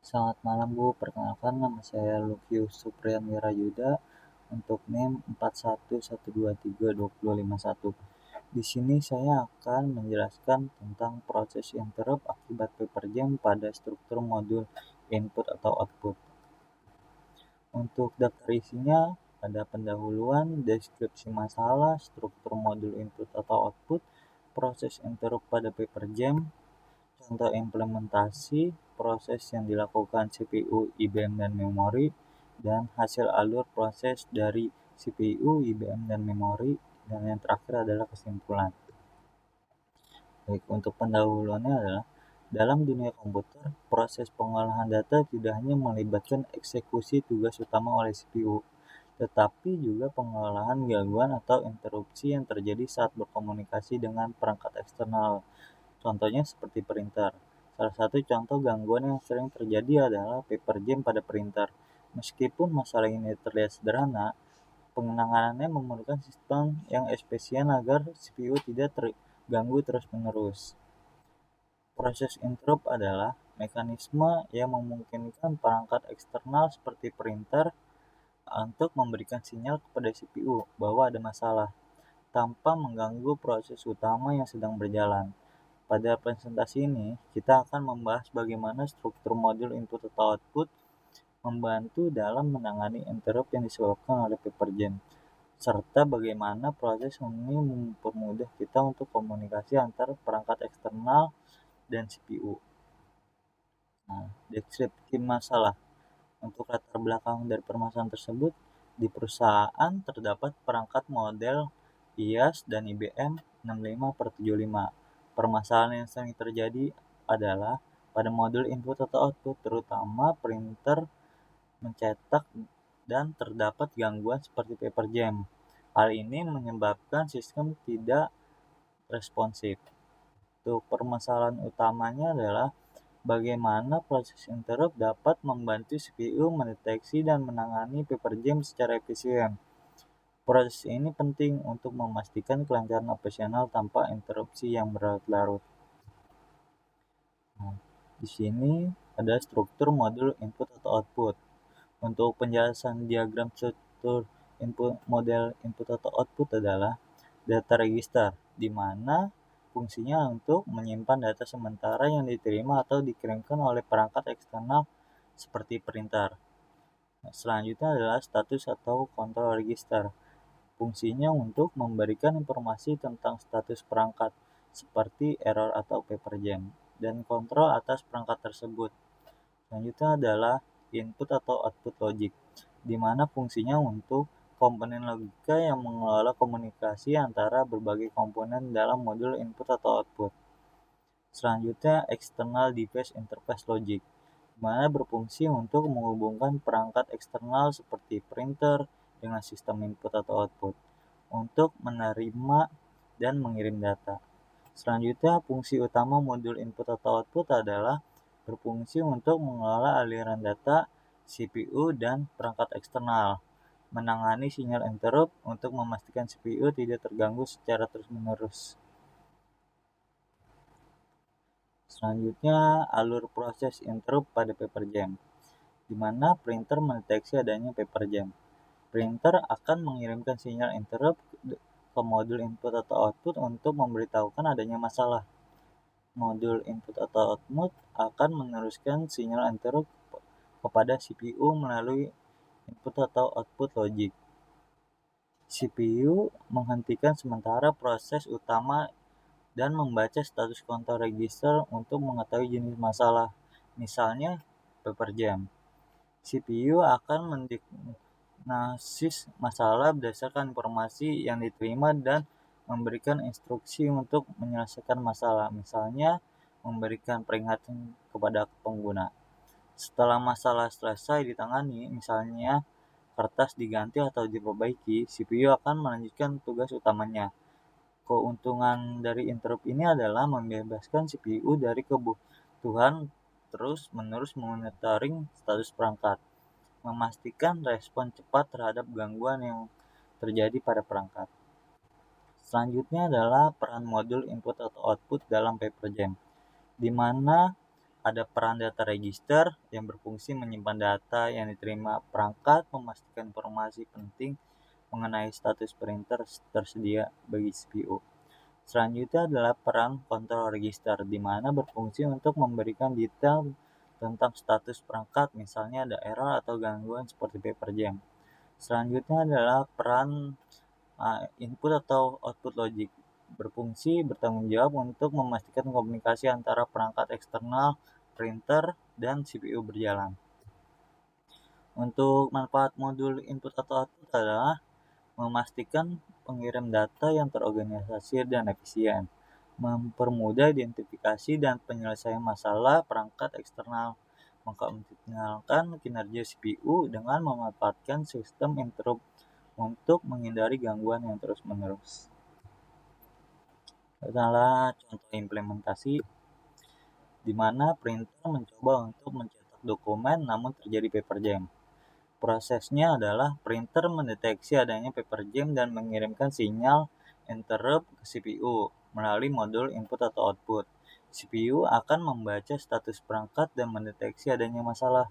Selamat malam Bu, perkenalkan nama saya Lukius Supriyan Wirayuda untuk NIM 41123251. Di sini saya akan menjelaskan tentang proses interrupt akibat paper jam pada struktur modul input atau output. Untuk daftar isinya ada pendahuluan, deskripsi masalah, struktur modul input atau output, proses interrupt pada paper jam, contoh implementasi, proses yang dilakukan CPU, IBM, dan memori, dan hasil alur proses dari CPU, IBM, dan memori, dan yang terakhir adalah kesimpulan. Baik, untuk pendahuluannya adalah dalam dunia komputer, proses pengolahan data tidak hanya melibatkan eksekusi tugas utama oleh CPU, tetapi juga pengolahan gangguan atau interupsi yang terjadi saat berkomunikasi dengan perangkat eksternal. Contohnya seperti printer. Salah satu contoh gangguan yang sering terjadi adalah paper jam pada printer. Meskipun masalah ini terlihat sederhana, penanganannya memerlukan sistem yang spesial agar CPU tidak terganggu terus-menerus. Proses interrupt adalah mekanisme yang memungkinkan perangkat eksternal seperti printer untuk memberikan sinyal kepada CPU bahwa ada masalah, tanpa mengganggu proses utama yang sedang berjalan. Pada presentasi ini, kita akan membahas bagaimana struktur modul input atau output membantu dalam menangani interrupt yang disebabkan oleh paper jam, serta bagaimana proses ini mempermudah kita untuk komunikasi antar perangkat eksternal dan CPU. Nah, deskripsi masalah. Untuk latar belakang dari permasalahan tersebut, di perusahaan terdapat perangkat model IAS dan IBM 65/75. Permasalahan yang sering terjadi adalah pada modul input atau output, terutama printer mencetak dan terdapat gangguan seperti paper jam. Hal ini menyebabkan sistem tidak responsif. Untuk permasalahan utamanya adalah bagaimana proses interrupt dapat membantu CPU mendeteksi dan menangani paper jam secara efisien. Proses ini penting untuk memastikan kelancaran operasional tanpa interupsi yang berlarut-larut. Nah, di sini ada struktur modul input atau output. Untuk penjelasan diagram struktur model input atau output adalah data register, di mana fungsinya untuk menyimpan data sementara yang diterima atau dikirimkan oleh perangkat eksternal seperti printer. Selanjutnya adalah status atau control register. Fungsinya untuk memberikan informasi tentang status perangkat seperti error atau paper jam dan kontrol atas perangkat tersebut. Selanjutnya adalah input atau output logic, di mana fungsinya untuk komponen logika yang mengelola komunikasi antara berbagai komponen dalam modul input atau output. Selanjutnya, external device interface logic, di mana berfungsi untuk menghubungkan perangkat eksternal seperti printer dengan sistem input atau output untuk menerima dan mengirim data. Selanjutnya, fungsi utama modul input atau output adalah berfungsi untuk mengelola aliran data CPU dan perangkat eksternal, menangani sinyal interrupt untuk memastikan CPU tidak terganggu secara terus-menerus. Selanjutnya, alur proses interrupt pada paper jam, di mana printer mendeteksi adanya paper jam. Printer akan mengirimkan sinyal interrupt ke modul input atau output untuk memberitahukan adanya masalah. Modul input atau output akan meneruskan sinyal interrupt kepada CPU melalui input atau output logic. CPU menghentikan sementara proses utama dan membaca status control register untuk mengetahui jenis masalah, misalnya paper jam. CPU akan mendiagnosis masalah berdasarkan informasi yang diterima dan memberikan instruksi untuk menyelesaikan masalah, misalnya memberikan peringatan kepada pengguna. Setelah masalah selesai ditangani, misalnya kertas diganti atau diperbaiki, CPU akan melanjutkan tugas utamanya. Keuntungan dari interrupt ini adalah membebaskan CPU dari kebutuhan terus-menerus monitoring status perangkat, memastikan respon cepat terhadap gangguan yang terjadi pada perangkat. Selanjutnya adalah peran modul input atau output dalam paper jam, di mana Ada peran data register yang berfungsi menyimpan data yang diterima perangkat, memastikan informasi penting mengenai status printer tersedia bagi CPU. Selanjutnya adalah peran kontrol register, di mana berfungsi untuk memberikan detail tentang status perangkat, misalnya ada error atau gangguan seperti paper jam. Selanjutnya adalah peran input atau output logic, berfungsi bertanggung jawab untuk memastikan komunikasi antara perangkat eksternal, printer, dan CPU berjalan. Untuk manfaat modul input atau output adalah memastikan pengirim data yang terorganisasi dan efisien, mempermudah identifikasi dan penyelesaian masalah perangkat eksternal, mengoptimalkan kinerja CPU dengan memanfaatkan sistem interrupt untuk menghindari gangguan yang terus-menerus. Adalah contoh implementasi di mana printer mencoba untuk mencetak dokumen namun terjadi paper jam. Prosesnya adalah printer mendeteksi adanya paper jam dan mengirimkan sinyal interrupt ke CPU melalui modul input atau output. CPU akan membaca status perangkat dan mendeteksi adanya masalah.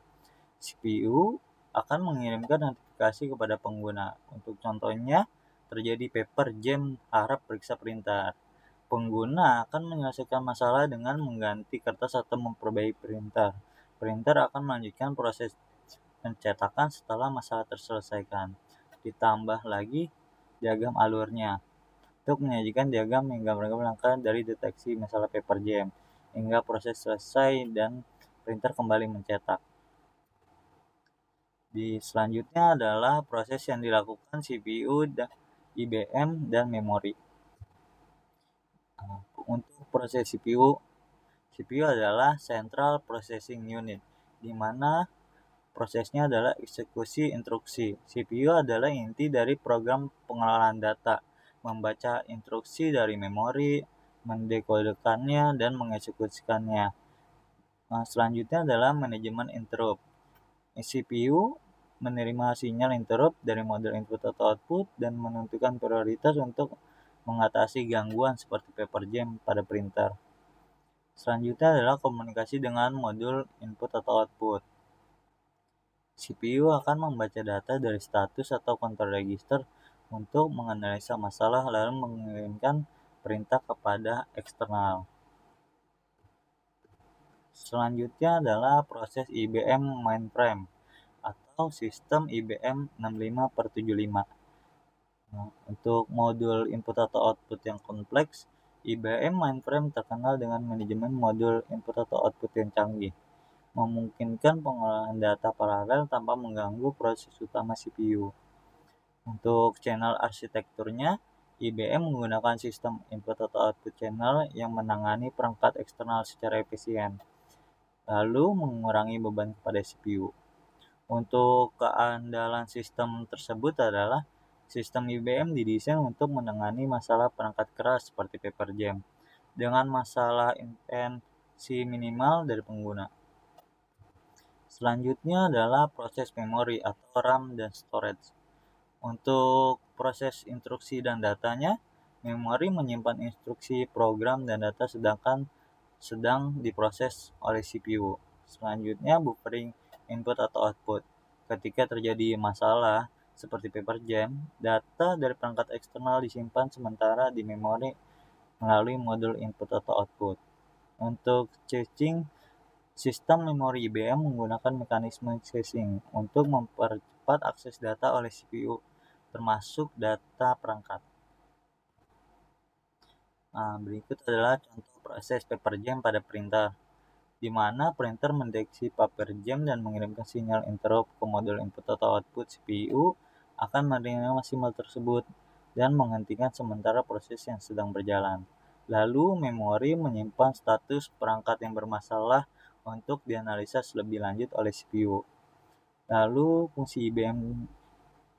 CPU akan mengirimkan notifikasi kepada pengguna. Untuk contohnya, terjadi paper jam, harap periksa printer. Pengguna akan menyelesaikan masalah dengan mengganti kertas atau memperbaiki printer. Printer akan melanjutkan proses pencetakan setelah masalah terselesaikan. Ditambah lagi diagram alurnya untuk menyajikan diagram yang gambar-gambar langkah dari deteksi masalah paper jam hingga proses selesai dan printer kembali mencetak. Di selanjutnya adalah proses yang dilakukan CPU, IBM, dan memori. Untuk proses CPU adalah Central Processing Unit, di mana prosesnya adalah eksekusi instruksi. CPU adalah inti dari program pengelolaan data, membaca instruksi dari memori, mendekodekannya, dan mengeksekusikannya. Selanjutnya adalah manajemen interrupt. CPU menerima sinyal interrupt dari model input atau output dan menentukan prioritas untuk mengatasi gangguan seperti paper jam pada printer. Selanjutnya adalah komunikasi dengan modul input atau output. CPU akan membaca data dari status atau kontrol register untuk menganalisa masalah lalu mengirimkan perintah kepada eksternal. Selanjutnya adalah proses IBM mainframe atau sistem IBM 65/75. Untuk modul input atau output yang kompleks, IBM mainframe terkenal dengan manajemen modul input atau output yang canggih, memungkinkan pengolahan data paralel tanpa mengganggu proses utama CPU. Untuk channel arsitekturnya, IBM menggunakan sistem input atau output channel yang menangani perangkat eksternal secara efisien, lalu mengurangi beban kepada CPU. Untuk keandalan sistem tersebut adalah sistem IBM didesain untuk menangani masalah perangkat keras seperti paper jam dengan masalah intensi minimal dari pengguna. Selanjutnya adalah proses memori atau RAM dan storage. Untuk proses instruksi dan datanya, memori menyimpan instruksi, program, dan data sedang diproses oleh CPU. Selanjutnya buffering input atau output. Ketika terjadi masalah seperti paper jam, data dari perangkat eksternal disimpan sementara di memori melalui modul input atau output. Untuk caching, sistem memori IBM menggunakan mekanisme caching untuk mempercepat akses data oleh CPU, termasuk data perangkat. Berikut adalah contoh proses paper jam pada printer, di mana printer mendeteksi paper jam dan mengirimkan sinyal interrupt ke modul input atau output. CPU akan menerima sinyal tersebut dan menghentikan sementara proses yang sedang berjalan. Lalu memori menyimpan status perangkat yang bermasalah untuk dianalisa lebih lanjut oleh CPU. Lalu fungsi IBM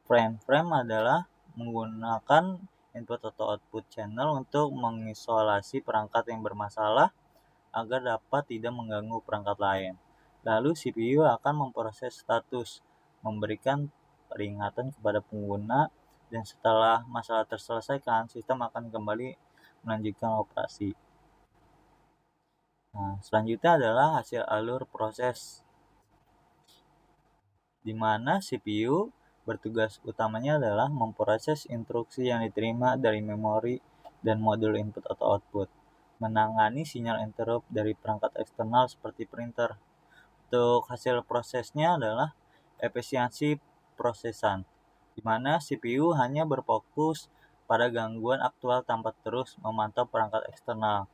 mainframe adalah menggunakan input atau output channel untuk mengisolasi perangkat yang bermasalah agar dapat tidak mengganggu perangkat lain. Lalu CPU akan memproses status, memberikan peringatan kepada pengguna, dan setelah masalah terselesaikan, sistem akan kembali melanjutkan operasi. Nah, selanjutnya adalah hasil alur proses, di mana CPU bertugas utamanya adalah memproses instruksi yang diterima dari memori dan modul input atau output, menangani sinyal interrupt dari perangkat eksternal seperti printer. Untuk hasil prosesnya adalah efisiensi prosesan, di mana CPU hanya berfokus pada gangguan aktual tanpa terus memantau perangkat eksternal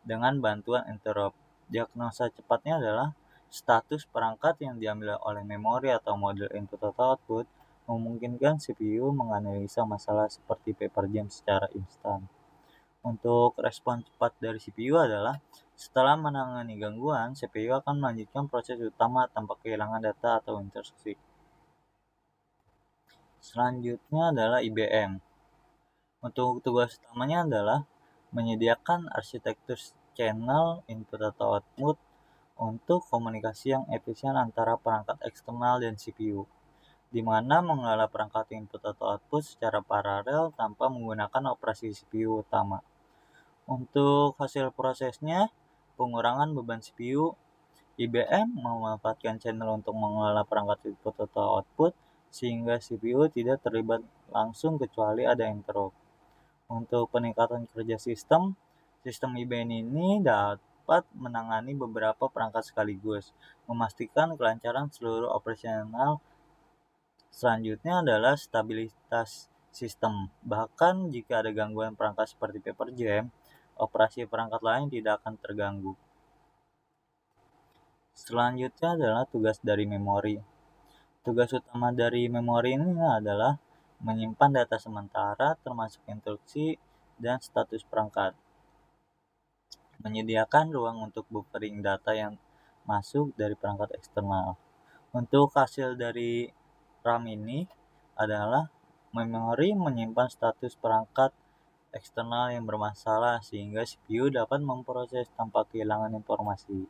dengan bantuan interrupt. Diagnosa cepatnya adalah status perangkat yang diambil oleh memori atau modul input atau output memungkinkan CPU menganalisa masalah seperti paper jam secara instan. Untuk respon cepat dari CPU adalah setelah menangani gangguan, CPU akan melanjutkan proses utama tanpa kehilangan data atau instruksi. Selanjutnya adalah IBM. Untuk tugas utamanya adalah menyediakan arsitektur channel input atau output untuk komunikasi yang efisien antara perangkat eksternal dan CPU, di mana mengelola perangkat input atau output secara paralel tanpa menggunakan operasi CPU utama. Untuk hasil prosesnya, pengurangan beban CPU, IBM memanfaatkan channel untuk mengelola perangkat input atau output sehingga CPU tidak terlibat langsung kecuali ada interrupt. Untuk peningkatan kerja sistem, sistem IBM ini dapat menangani beberapa perangkat sekaligus, memastikan kelancaran seluruh operasional. Selanjutnya adalah stabilitas sistem. Bahkan jika ada gangguan perangkat seperti paper jam, operasi perangkat lain tidak akan terganggu. Selanjutnya adalah tugas dari memori. Tugas utama dari memori ini adalah menyimpan data sementara termasuk instruksi dan status perangkat, menyediakan ruang untuk buffering data yang masuk dari perangkat eksternal. Untuk hasil dari RAM ini adalah memori menyimpan status perangkat eksternal yang bermasalah sehingga CPU dapat memproses tanpa kehilangan informasi.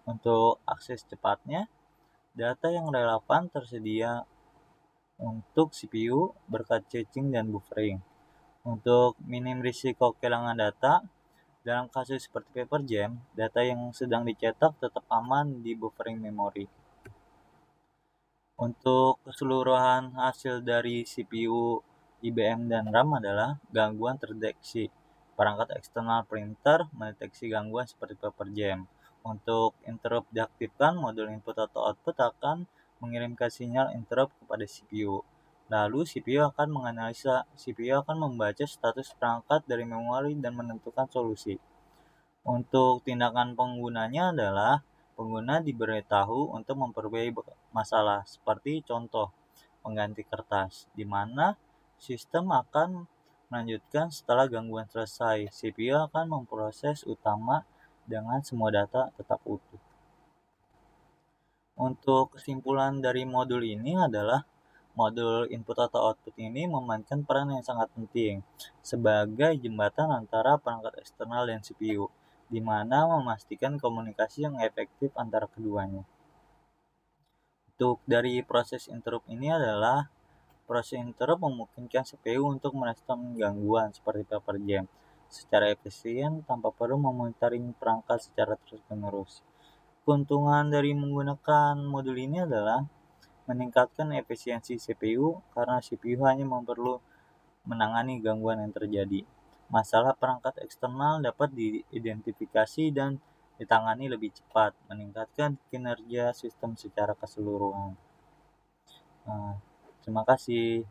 Untuk akses cepatnya, data yang relevan tersedia untuk CPU berkat caching dan buffering. Untuk minim risiko kehilangan data, dalam kasus seperti paper jam, data yang sedang dicetak tetap aman di buffering memori. Untuk keseluruhan hasil dari CPU, IBM, dan RAM adalah gangguan terdeteksi. Perangkat eksternal printer mendeteksi gangguan seperti paper jam. Untuk interrupt diaktifkan, modul input atau output akan mengirimkan sinyal interrupt kepada CPU. Lalu CPU akan membaca status perangkat dari memori dan menentukan solusi. Untuk tindakan penggunanya adalah pengguna diberitahu untuk memperbaiki masalah, seperti contoh pengganti kertas, di mana sistem akan melanjutkan setelah gangguan selesai. CPU akan memproses utama dengan semua data tetap utuh. Untuk kesimpulan dari modul ini adalah modul input atau output ini memainkan peran yang sangat penting sebagai jembatan antara perangkat eksternal dan CPU, di mana memastikan komunikasi yang efektif antara keduanya. Untuk dari proses interrupt ini adalah proses interrupt memungkinkan CPU untuk merespon gangguan seperti paper jam secara efisien tanpa perlu memonitoring perangkat secara terus-menerus. Keuntungan dari menggunakan modul ini adalah meningkatkan efisiensi CPU karena CPU hanya perlu menangani gangguan yang terjadi. Masalah perangkat eksternal dapat diidentifikasi dan ditangani lebih cepat, meningkatkan kinerja sistem secara keseluruhan. Terima kasih.